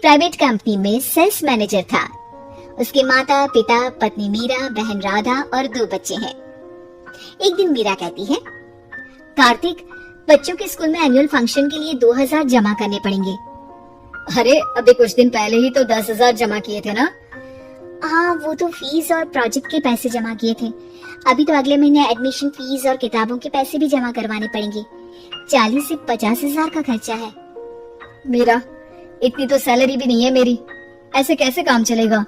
एक private company में sales manager था। उसके माता पिता, पत्नी मीरा, बहन राधा और 2 बच्चे हैं। एक दिन मीरा कहती है, कार्तिक, बच्चों के स्कूल में एनुअल फंक्शन के लिए 2000 जमा करने पड़ेंगे। अरे अभी कुछ दिन पहले ही तो 10,000 जमा किए थे ना। हाँ, वो तो फीस और प्रोजेक्ट के पैसे जमा किए थे। अभी तो अगले महीने एडमिशन फीस और किताबों के पैसे भी जमा करवाने पड़ेंगे। 40 से 50 हजार का खर्चा है। मीरा, इतनी तो सैलरी भी नहीं है मेरी, ऐसे कैसे काम चलेगा?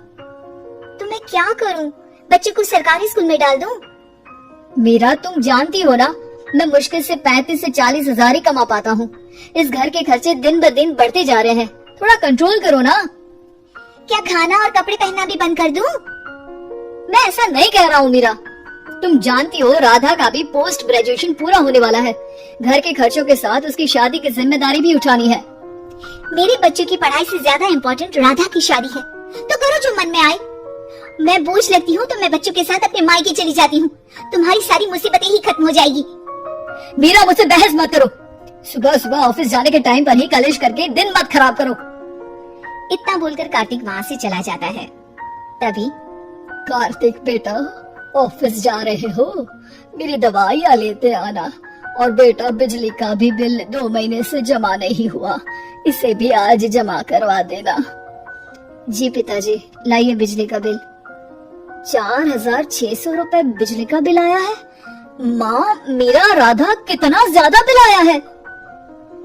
तो मैं क्या करूं? बच्चे को सरकारी स्कूल में डाल दूं? मीरा, तुम जानती हो ना, मैं मुश्किल से 35 से 40 हजार ही कमा पाता हूँ। इस घर के खर्चे दिन ब दिन बढ़ते जा रहे हैं, थोड़ा कंट्रोल करो ना। क्या खाना और कपड़े पहनना भी बंद कर दूं? मैं ऐसा नहीं कह रहा हूँ मीरा। तुम जानती हो राधा का भी पोस्ट ग्रेजुएशन पूरा होने वाला है। घर के खर्चों के साथ उसकी शादी की जिम्मेदारी भी उठानी है। मेरे बच्चों की पढ़ाई से ज्यादा इम्पोर्टेंट राधा की शादी है, तो करो जो मन में आए। मैं बोझ लगती हूँ तो मैं बच्चों के साथ अपने मायके चली जाती हूँ। तुम्हारी सारी मुसीबतें ही खत्म हो जाएगी। मीरा, मुझसे बहस मत करो। सुबह सुबह ऑफिस जाने के टाइम पर ही कलेश करके दिन मत खराब करो। इतना बोलकर कार्तिक वहाँ से चला जाता है। तभी, कार्तिक बेटा, ऑफिस जा रहे हो? मेरी दवाइयाँ लेते आना। और बेटा, बिजली का भी बिल 2 महीने से जमा नहीं हुआ, इसे भी आज जमा करवा देना। जी पिताजी, लाइए बिजली का बिल। 4,600 रुपए बिजली का बिल आया है। माँ, मेरा राधा, कितना ज्यादा बिल आया है।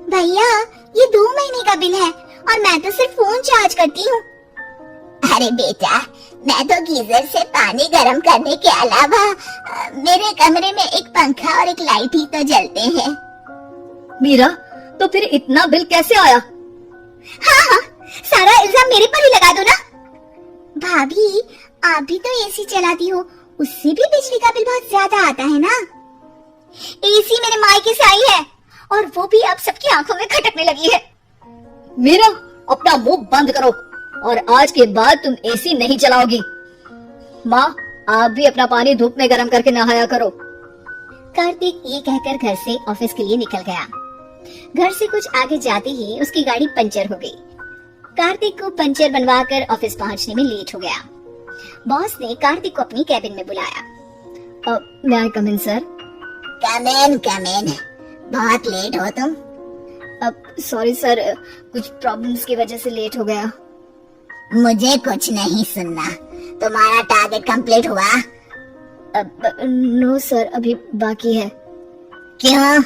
भैया, ये 2 महीने का बिल है और मैं तो सिर्फ फोन चार्ज करती हूँ। अरे बेटा, मैं तो गीजर से पानी गर्म करने के अलावा मेरे कमरे में एक पंखा और एक लाइट ही तो जलते हैं। मीरा, तो फिर इतना बिल कैसे आया? हाँ, सारा इल्जाम मेरे पर ही लगा दो ना। भाभी, आप भी तो एसी चलाती हो, उससे भी बिजली का बिल बहुत ज्यादा आता है ना। एसी मेरे मायके से आई है और वो भी अब सबकी आंखों में खटकने लगी है। मीरा, अपना मुंह बंद करो और आज के बाद तुम एसी नहीं चलाओगी। माँ, आप भी अपना पानी धूप में गर्म करके नहाया करो। कार्तिक ये कहकर घर से ऑफिस के लिए निकल गया। घर से कुछ आगे जाते ही उसकी गाड़ी पंचर हो गई। कार्तिक को पंचर बनवाकर ऑफिस पहुंचने में लेट हो गया। बॉस ने कार्तिक को अपनी कैबिन में बुलाया। may I come in, sir? कम इन। बहुत लेट हो तुम। सॉरी सर, कुछ प्रॉब्लम्स की वजह से लेट हो गया। मुझे कुछ नहीं सुनना। तुम्हारा टारगेट कंप्लीट हुआ? नो सर, अभी बाकी है। क्यों?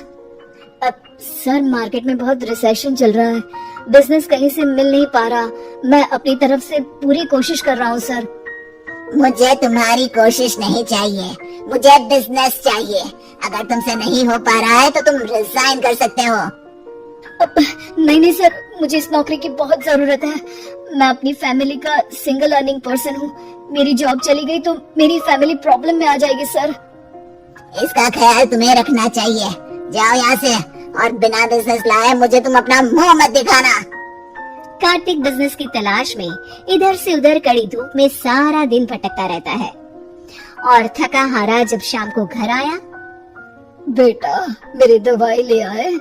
सर, मार्केट में बहुत रिसेशन चल रहा है, बिजनेस कहीं से मिल नहीं पा रहा। मैं अपनी तरफ से पूरी कोशिश कर रहा हूँ सर। मुझे तुम्हारी कोशिश नहीं चाहिए, मुझे बिजनेस चाहिए। अगर तुमसे नहीं हो पा रहा है तो तुम रिजाइन कर सकते हो। नहीं सर, मुझे इस नौकरी की बहुत जरूरत है। मैं अपनी फैमिली का सिंगल अर्निंग पर्सन हूँ। मेरी जॉब चली गई तो मेरी फैमिली प्रॉब्लम में आ जाएगी सर। इसका ख्याल तुम्हें रखना चाहिए। जाओ यहाँ से और बिना बिजनेस लाए मुझे तुम अपना मुंह मत दिखाना। कार्तिक बिजनेस की तलाश में इधर से उधर कड़ी धूप में सारा दिन भटकता रहता है और थका हारा जब शाम को घर आया, बेटा, मेरी दवाई ले आए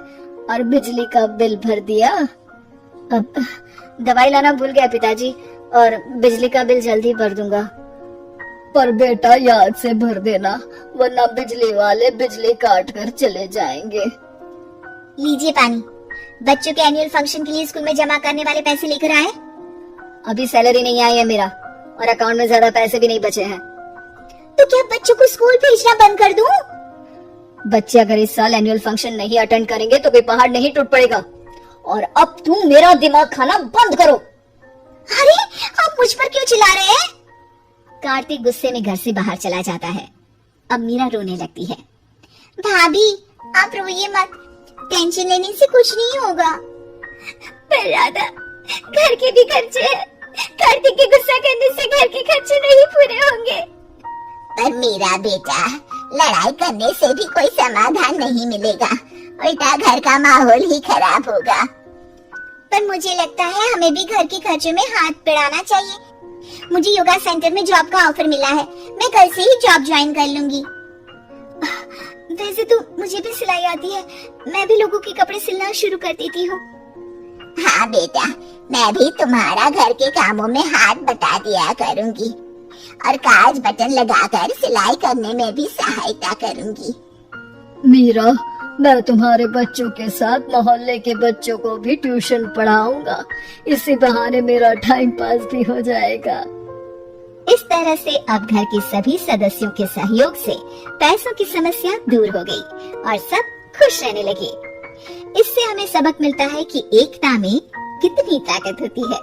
और बिजली का बिल भर दिया। अब दवाई लाना भूल गया पिताजी, और बिजली का बिल जल्दी भर दूंगा। पर बेटा, याद से भर देना, वरना बिजली वाले बिजली काट कर चले जाएंगे। लीजिए पानी। बच्चों के एनुअल फंक्शन के लिए स्कूल में जमा करने वाले पैसे लेकर आए? अभी सैलरी नहीं आई है मेरा, और अकाउंट में ज्यादा पैसे भी नहीं बचे हैं। तो क्या बच्चों को स्कूल भेजना बंद कर दूं? बच्चे अगर इस साल एनुअल फंक्शन नहीं अटेंड करेंगे तो कोई पहाड़ नहीं टूट पड़ेगा। और अब तुम मेरा दिमाग खाना बंद करो। अरे, आप मुझ पर क्यों चिल्ला रहे हैं? कार्तिक गुस्से में घर से बाहर चला जाता है। अब मीरा रोने लगती है। भाभी, आप रोइए मत, टेंशन लेने से कुछ नहीं होगा। पर राधा, घर के भी खर्चे हैं। कार्तिक के गुस्सा करने से घर के खर्चे नहीं पूरे होंगे। पर मेरा बेटा, लड़ाई करने से भी कोई समाधान नहीं मिलेगा, उल्टा घर का माहौल ही खराब होगा। पर मुझे लगता है हमें भी घर के खर्चों में हाथ बढ़ाना चाहिए। मुझे योगा सेंटर में जॉब का ऑफर मिला है, मैं कल से ही जॉब ज्वाइन कर लूंगी। वैसे तो मुझे भी सिलाई आती है, मैं भी लोगों के कपड़े सिलना शुरू कर देती हूँ। हाँ बेटा, मैं भी तुम्हारा घर के कामों में हाथ बटा दिया करूंगी और काज बटन लगाकर सिलाई करने में भी सहायता करूंगी। मीरा, मैं तुम्हारे बच्चों के साथ मोहल्ले के बच्चों को भी ट्यूशन पढ़ाऊंगा। इसी बहाने मेरा टाइम पास भी हो जाएगा। इस तरह से अब घर के सभी सदस्यों के सहयोग से पैसों की समस्या दूर हो गई और सब खुश रहने लगे। इससे हमें सबक मिलता है कि एकता में कितनी ताकत होती है।